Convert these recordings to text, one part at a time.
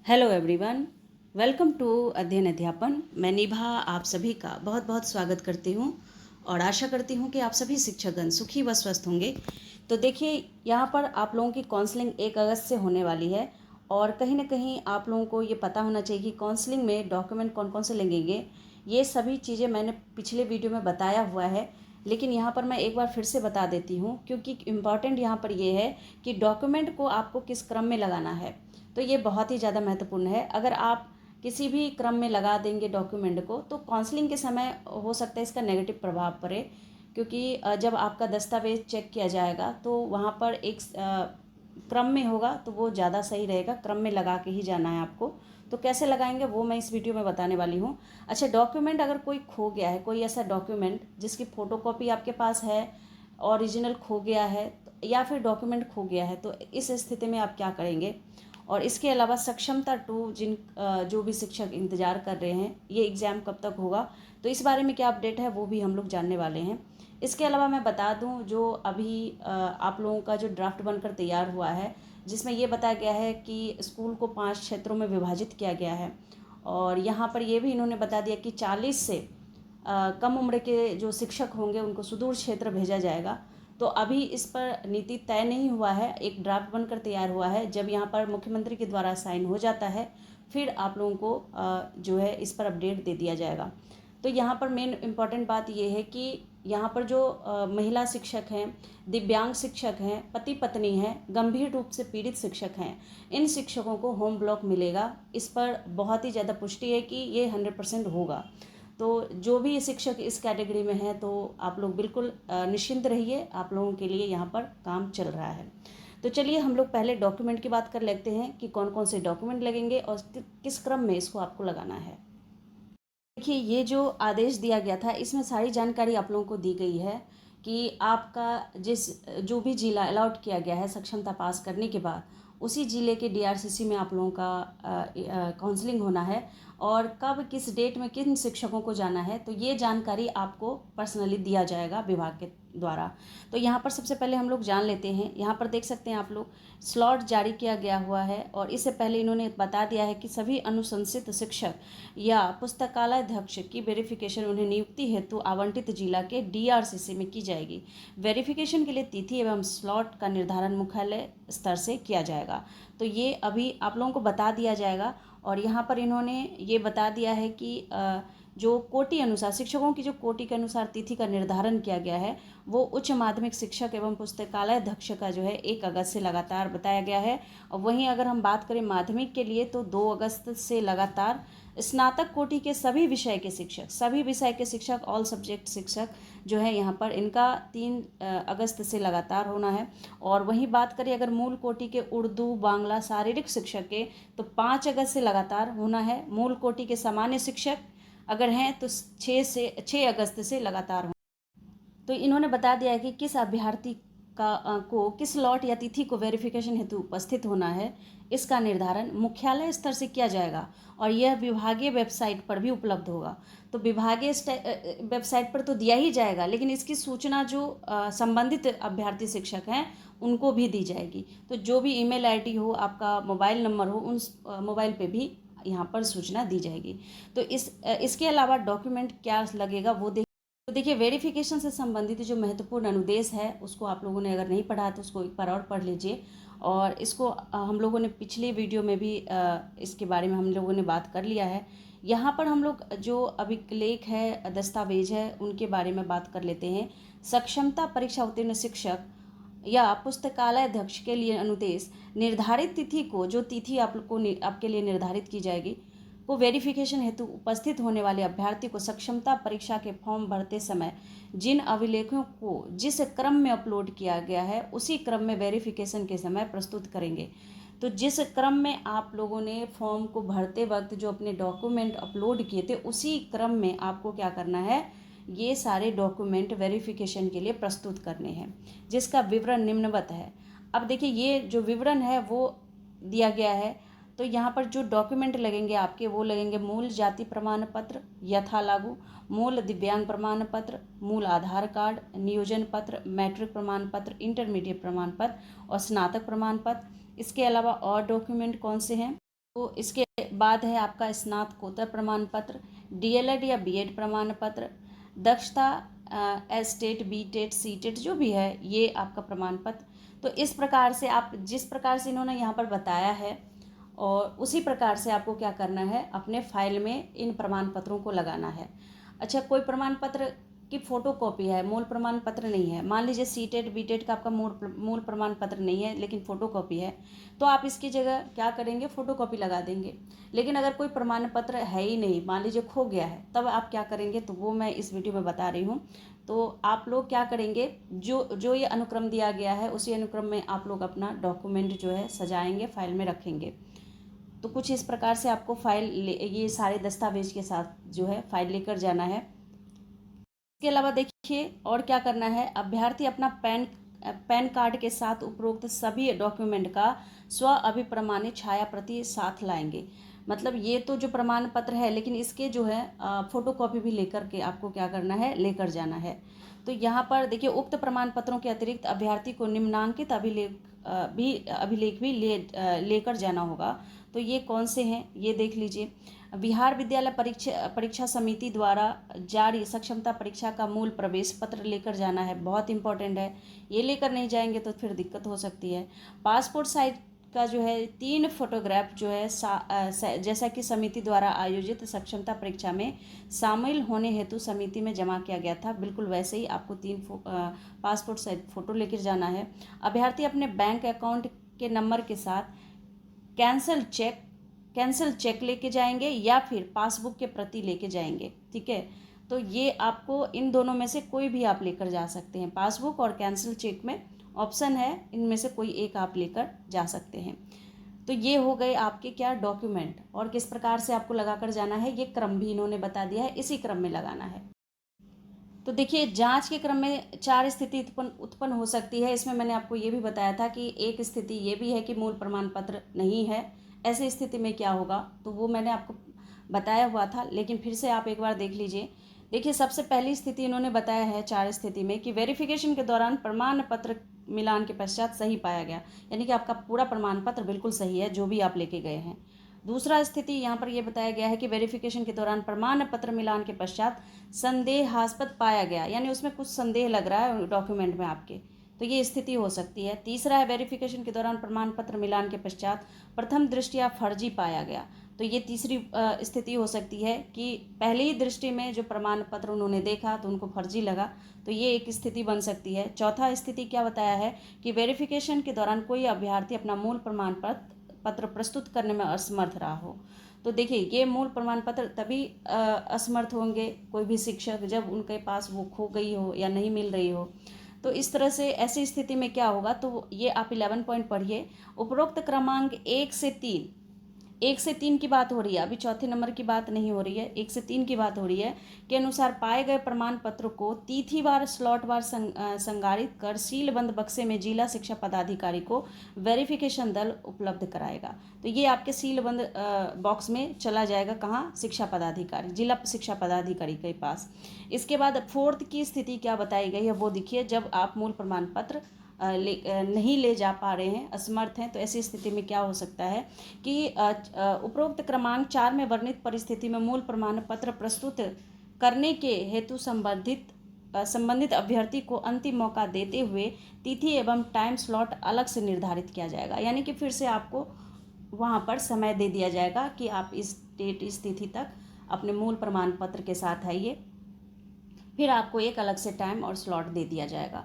Hello everyone, welcome to अध्ययन अध्यापन। मैं निभा आप सभी का बहुत बहुत स्वागत करती हूँ और आशा करती हूँ कि आप सभी शिक्षकगण सुखी व स्वस्थ होंगे। तो देखिए, यहाँ पर आप लोगों की काउंसलिंग 1 अगस्त से होने वाली है और कहीं ना कहीं आप लोगों को ये पता होना चाहिए कि काउंसलिंग में डॉक्यूमेंट कौन कौन से लगेंगे। ये सभी चीज़ें मैंने पिछले वीडियो में बताया हुआ है, लेकिन यहाँ पर मैं एक बार फिर से बता देती हूँ क्योंकि इम्पॉर्टेंट यहाँ पर ये है कि डॉक्यूमेंट को आपको किस क्रम में लगाना है। तो ये बहुत ही ज़्यादा महत्वपूर्ण है। अगर आप किसी भी क्रम में लगा देंगे डॉक्यूमेंट को तो काउंसलिंग के समय हो सकता है इसका नेगेटिव प्रभाव पड़े, क्योंकि जब आपका दस्तावेज चेक किया जाएगा तो वहाँ पर एक क्रम में होगा तो वो ज़्यादा सही रहेगा। क्रम में लगा के ही जाना है आपको। तो कैसे लगाएंगे वो मैं इस वीडियो में बताने वाली हूँ। अच्छा, डॉक्यूमेंट अगर कोई खो गया है, कोई ऐसा डॉक्यूमेंट जिसकी फ़ोटोकॉपी आपके पास है, ओरिजिनल खो गया है या फिर डॉक्यूमेंट खो गया है, तो इस स्थिति में आप क्या करेंगे। और इसके अलावा सक्षमता 2 जो भी शिक्षक इंतज़ार कर रहे हैं ये एग्ज़ाम कब तक होगा, तो इस बारे में क्या अपडेट है वो भी हम लोग जानने वाले हैं। इसके अलावा मैं बता दूं, जो अभी आप लोगों का जो ड्राफ्ट बनकर तैयार हुआ है जिसमें ये बताया गया है कि स्कूल को 5 क्षेत्रों में विभाजित किया गया है और यहाँ पर ये भी इन्होंने बता दिया कि 40 से कम उम्र के जो शिक्षक होंगे उनको सुदूर क्षेत्र भेजा जाएगा। तो अभी इस पर नीति तय नहीं हुआ है, एक ड्राफ्ट बनकर तैयार हुआ है। जब यहाँ पर मुख्यमंत्री के द्वारा साइन हो जाता है फिर आप लोगों को जो है इस पर अपडेट दे दिया जाएगा। तो यहाँ पर मेन इम्पॉर्टेंट बात ये है कि यहाँ पर जो महिला शिक्षक हैं, दिव्यांग शिक्षक हैं, पति पत्नी हैं, गंभीर रूप से पीड़ित शिक्षक हैं, इन शिक्षकों को होम ब्लॉक मिलेगा। इस पर बहुत ही ज़्यादा पुष्टि है कि ये 100% होगा। तो जो भी शिक्षक इस कैटेगरी में है तो आप लोग बिल्कुल निश्चिंत रहिए, आप लोगों के लिए यहाँ पर काम चल रहा है। तो चलिए हम लोग पहले डॉक्यूमेंट की बात कर लेते हैं कि कौन कौन से डॉक्यूमेंट लगेंगे और किस क्रम में इसको आपको लगाना है। देखिए, ये जो आदेश दिया गया था इसमें सारी जानकारी आप लोगों को दी गई है कि आपका जो भी जिला अलॉट किया गया है सक्षमता पास करने के बाद उसी ज़िले के डीआरसीसी में आप लोगों का काउंसलिंग होना है और कब किस डेट में किन शिक्षकों को जाना है, तो ये जानकारी आपको पर्सनली दिया जाएगा विभाग के द्वारा। तो यहाँ पर सबसे पहले हम लोग जान लेते हैं। यहाँ पर देख सकते हैं आप लोग, स्लॉट जारी किया गया हुआ है और इससे पहले इन्होंने बता दिया है कि सभी अनुशंसित शिक्षक या पुस्तकालय अध्यक्ष की वेरिफिकेशन उन्हें नियुक्ति हेतु आवंटित जिला के डीआरसीसी में की जाएगी। वेरिफिकेशन के लिए तिथि एवं स्लॉट का निर्धारण मुख्यालय स्तर से किया जाएगा। तो ये अभी आप लोगों को बता दिया जाएगा। और यहाँ पर इन्होंने ये बता दिया है कि जो कोटि अनुसार शिक्षकों की जो कोटि के अनुसार तिथि का निर्धारण किया गया है वो उच्च माध्यमिक शिक्षक एवं पुस्तकालय अध्यक्ष का जो है 1 अगस्त से लगातार बताया गया है। और वहीं अगर हम बात करें माध्यमिक के लिए तो 2 अगस्त से लगातार स्नातक कोटि के सभी विषय के शिक्षक ऑल सब्जेक्ट शिक्षक जो है यहाँ पर इनका 3 अगस्त से लगातार होना है। और वहीं बात करें अगर मूल कोटि के उर्दू बांग्ला शारीरिक शिक्षक के तो 5 अगस्त से लगातार होना है। मूल कोटि के सामान्य शिक्षक अगर हैं तो 6 अगस्त से लगातार हो। तो इन्होंने बता दिया है कि किस अभ्यर्थी को किस लॉट या तिथि को वेरिफिकेशन हेतु उपस्थित होना है, इसका निर्धारण मुख्यालय स्तर से किया जाएगा और यह विभागीय वेबसाइट पर भी उपलब्ध होगा। तो विभागीय वेबसाइट पर तो दिया ही जाएगा, लेकिन इसकी सूचना जो संबंधित अभ्यर्थी शिक्षक हैं उनको भी दी जाएगी। तो जो भी ईमेल आईडी हो, आपका मोबाइल नंबर हो, उन मोबाइल पे भी यहाँ पर सूचना दी जाएगी। तो इसके अलावा डॉक्यूमेंट क्या लगेगा वो तो देखिए, वेरिफिकेशन से संबंधित जो महत्वपूर्ण अनुदेश है उसको आप लोगों ने अगर नहीं पढ़ा है तो उसको एक बार और पढ़ लीजिए। और इसको हम लोगों ने पिछले वीडियो में भी इसके बारे में हम लोगों ने बात कर लिया है। यहाँ पर हम लोग जो अभिलेख है, दस्तावेज है, उनके बारे में बात कर लेते हैं। सक्षमता परीक्षा उत्तीर्ण शिक्षक या पुस्तकालय अध्यक्ष के लिए अनुदेश, निर्धारित तिथि को, जो तिथि आपके लिए निर्धारित की जाएगी, को वेरिफिकेशन हेतु उपस्थित होने वाले अभ्यर्थी को सक्षमता परीक्षा के फॉर्म भरते समय जिन अभिलेखों को जिस क्रम में अपलोड किया गया है उसी क्रम में वेरिफिकेशन के समय प्रस्तुत करेंगे। तो जिस क्रम में आप लोगों ने फॉर्म को भरते वक्त जो अपने डॉक्यूमेंट अपलोड किए थे उसी क्रम में आपको क्या करना है, ये सारे डॉक्यूमेंट वेरिफिकेशन के लिए प्रस्तुत करने हैं, जिसका विवरण निम्नवत है। अब देखिए, ये जो विवरण है वो दिया गया है। तो यहाँ पर जो डॉक्यूमेंट लगेंगे आपके वो लगेंगे मूल जाति प्रमाण पत्र यथा लागू, मूल दिव्यांग प्रमाण पत्र, मूल आधार कार्ड, नियोजन पत्र, मैट्रिक प्रमाण पत्र, इंटरमीडिएट प्रमाण पत्र और स्नातक प्रमाण पत्र। इसके अलावा और डॉक्यूमेंट कौन से हैं, तो इसके बाद है आपका स्नातकोत्तर प्रमाण पत्र, डीएलएड या बीएड प्रमाण पत्र, दक्षता एस्टेट, बीटेट, सीटेट जो भी है ये आपका प्रमाण पत्र। तो इस प्रकार से आप जिस प्रकार से इन्होंने यहाँ पर बताया है और उसी प्रकार से आपको क्या करना है, अपने फाइल में इन प्रमाण पत्रों को लगाना है। अच्छा, कोई प्रमाण पत्र की फ़ोटो कॉपी है, मूल प्रमाण पत्र नहीं है, मान लीजिए सीटेट बीटेट का आपका मूल प्रमाण पत्र नहीं है लेकिन फ़ोटो कॉपी है, तो आप इसकी जगह क्या करेंगे, फ़ोटो कॉपी लगा देंगे। लेकिन अगर कोई प्रमाण पत्र है ही नहीं, मान लीजिए खो गया है, तब आप क्या करेंगे, तो वो मैं इस वीडियो में बता रही हूँ। तो आप लोग क्या करेंगे, जो जो ये अनुक्रम दिया गया है उसी अनुक्रम में आप लोग अपना डॉक्यूमेंट जो है सजाएंगे, फाइल में रखेंगे। तो कुछ इस प्रकार से आपको ये सारे दस्तावेज के साथ जो है फाइल लेकर जाना है। इसके अलावा देखिए और क्या करना है, अभ्यर्थी अपना पैन कार्ड के साथ उपरोक्त सभी डॉक्यूमेंट का स्व अभिप्रमाणित छाया प्रति साथ लाएंगे। मतलब ये तो जो प्रमाण पत्र है, लेकिन इसके जो है फोटो कॉपी भी लेकर के आपको क्या करना है, लेकर जाना है। तो यहाँ पर देखिए, उक्त प्रमाण पत्रों के अतिरिक्त अभ्यर्थी को निम्नांकित अभिलेख भी लेकर जाना होगा। तो ये कौन से हैं, ये देख लीजिए। बिहार विद्यालय परीक्षा समिति द्वारा जारी सक्षमता परीक्षा का मूल प्रवेश पत्र लेकर जाना है, बहुत इंपॉर्टेंट है। ये लेकर नहीं जाएंगे तो फिर दिक्कत हो सकती है। पासपोर्ट साइज का जो है 3 फोटोग्राफ जो है जैसा कि समिति द्वारा आयोजित सक्षमता परीक्षा में शामिल होने हेतु समिति में जमा किया गया था, बिल्कुल वैसे ही आपको 3 पासपोर्ट साइज फ़ोटो लेकर जाना है। अभ्यर्थी अपने बैंक अकाउंट के नंबर के साथ कैंसिल चेक लेके जाएंगे या फिर पासबुक के प्रति लेके जाएंगे, ठीक है। तो ये आपको इन दोनों में से कोई भी आप लेकर जा सकते हैं, पासबुक और कैंसिल चेक में ऑप्शन है, इनमें से कोई एक आप लेकर जा सकते हैं। तो ये हो गए आपके क्या डॉक्यूमेंट, और किस प्रकार से आपको लगा कर जाना है ये क्रम भी इन्होंने बता दिया है, इसी क्रम में लगाना है। तो देखिए, जांच के क्रम में 4 स्थिति उत्पन्न हो सकती है। इसमें मैंने आपको ये भी बताया था कि एक स्थिति ये भी है कि मूल प्रमाण पत्र नहीं है, ऐसी स्थिति में क्या होगा, तो वो मैंने आपको बताया हुआ था, लेकिन फिर से आप एक बार देख लीजिए। देखिए, सबसे पहली स्थिति इन्होंने बताया है 4 स्थिति में कि वेरिफिकेशन के दौरान प्रमाण पत्र मिलान के पश्चात सही पाया गया, यानी कि आपका पूरा प्रमाण पत्र बिल्कुल सही है जो भी आप लेके गए हैं। दूसरा स्थिति यहाँ पर यह बताया गया है कि वेरिफिकेशन के दौरान प्रमाण पत्र मिलान के पश्चात संदेहास्पद पाया गया, यानी उसमें कुछ संदेह लग रहा है डॉक्यूमेंट में आपके, तो ये स्थिति हो सकती है। तीसरा है वेरिफिकेशन के दौरान प्रमाण पत्र मिलान के पश्चात प्रथम दृष्टया फर्जी पाया गया, तो ये तीसरी स्थिति हो सकती है कि पहली ही दृष्टि में जो प्रमाण पत्र उन्होंने देखा तो उनको फर्जी लगा, तो ये एक स्थिति बन सकती है। चौथा स्थिति क्या बताया है कि वेरिफिकेशन के दौरान कोई अभ्यर्थी अपना मूल प्रमाण पत्र प्रस्तुत करने में असमर्थ रहा हो। तो देखिए, ये मूल प्रमाण पत्र तभी असमर्थ होंगे कोई भी शिक्षक जब उनके पास वो खो गई हो या नहीं मिल रही हो। तो इस तरह से ऐसी स्थिति में क्या होगा, तो ये आप 11 पॉइंट पढ़िए। उपरोक्त क्रमांक 1 से 3 की बात हो रही है, अभी चौथे नंबर की बात नहीं हो रही है, 1 से 3 की बात हो रही है, के अनुसार पाए गए प्रमाण पत्र को तिथिवार स्लॉटवार संगारित कर सीलबंद बक्से में जिला शिक्षा पदाधिकारी को वेरिफिकेशन दल उपलब्ध कराएगा। तो ये आपके सीलबंद बॉक्स में चला जाएगा, कहाँ, शिक्षा पदाधिकारी, जिला शिक्षा पदाधिकारी के पास। इसके बाद 4th की स्थिति क्या बताई गई है वो देखिए, जब आप मूल प्रमाण पत्र नहीं ले जा पा रहे हैं, असमर्थ हैं, तो ऐसी स्थिति में क्या हो सकता है कि उपरोक्त क्रमांक 4 में वर्णित परिस्थिति में मूल प्रमाण पत्र प्रस्तुत करने के हेतु संबंधित अभ्यर्थी को अंतिम मौका देते हुए तिथि एवं टाइम स्लॉट अलग से निर्धारित किया जाएगा, यानी कि फिर से आपको वहाँ पर समय दे दिया जाएगा कि आप इस डेट इस तिथि तक अपने मूल प्रमाण पत्र के साथ आइए, फिर आपको एक अलग से टाइम और स्लॉट दे दिया जाएगा।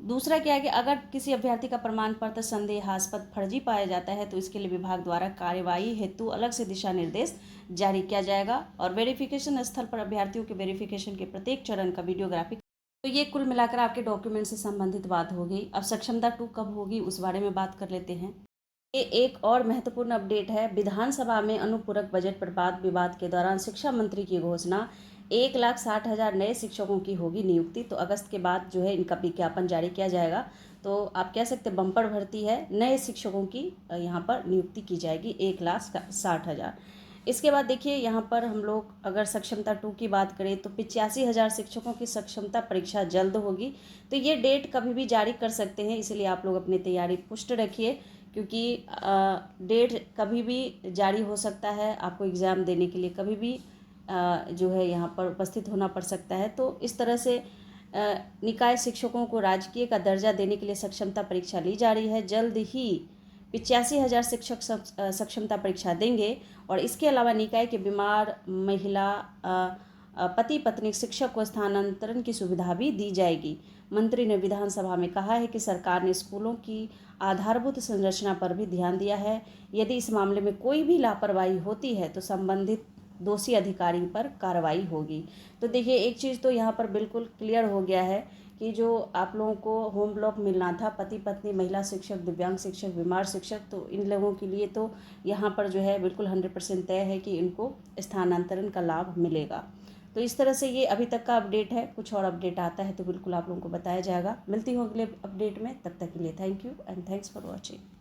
दूसरा क्या है कि अगर किसी अभ्यर्थी का प्रमाण पत्र संदेहास्पद फर्जी पाया जाता है तो इसके लिए विभाग द्वारा कार्यवाही हेतु अलग से दिशा निर्देश जारी किया जाएगा, और वेरिफिकेशन स्थल पर अभ्यर्थियों के वेरिफिकेशन के प्रत्येक चरण का वीडियोग्राफी। तो ये कुल मिलाकर आपके डॉक्यूमेंट से संबंधित बात होगी। अब सक्षमता 2 कब होगी उस बारे में बात कर लेते हैं। ये एक और महत्वपूर्ण अपडेट है। विधानसभा में अनुपूरक बजट पर वाद विवाद के दौरान शिक्षा मंत्री की घोषणा 1,60,000 नए शिक्षकों की होगी नियुक्ति। तो अगस्त के बाद जो है इनका विज्ञापन जारी किया जाएगा। तो आप कह सकते बम्पर भर्ती है, नए शिक्षकों की यहाँ पर नियुक्ति की जाएगी 1,60,000। इसके बाद देखिए, यहाँ पर हम लोग अगर सक्षमता 2 की बात करें तो 85,000 शिक्षकों की सक्षमता परीक्षा जल्द होगी। तो ये डेट कभी भी जारी कर सकते हैं, इसलिए आप लोग अपनी तैयारी पुष्ट रखिए, क्योंकि डेट कभी भी जारी हो सकता है, आपको एग्ज़ाम देने के लिए कभी भी जो है यहाँ पर उपस्थित होना पड़ सकता है। तो इस तरह से निकाय शिक्षकों को राजकीय का दर्जा देने के लिए सक्षमता परीक्षा ली जा रही है। जल्द ही 85,000 शिक्षक सक्षमता परीक्षा देंगे और इसके अलावा निकाय के बीमार महिला पति पत्नी शिक्षक को स्थानांतरण की सुविधा भी दी जाएगी। मंत्री ने विधानसभा में कहा है कि सरकार ने स्कूलों की आधारभूत संरचना पर भी ध्यान दिया है। यदि इस मामले में कोई भी लापरवाही होती है तो संबंधित दोषी अधिकारी पर कार्रवाई होगी। तो देखिए, एक चीज़ तो यहाँ पर बिल्कुल क्लियर हो गया है कि जो आप लोगों को होम ब्लॉक मिलना था, पति पत्नी, महिला शिक्षक, दिव्यांग शिक्षक, बीमार शिक्षक, तो इन लोगों के लिए तो यहाँ पर जो है बिल्कुल 100% तय है कि इनको स्थानांतरण का लाभ मिलेगा। तो इस तरह से ये अभी तक का अपडेट है। कुछ और अपडेट आता है तो बिल्कुल आप लोगों को बताया जाएगा। मिलती हूँ अगले अपडेट में, तब तक के लिए thank you and thanks for watching.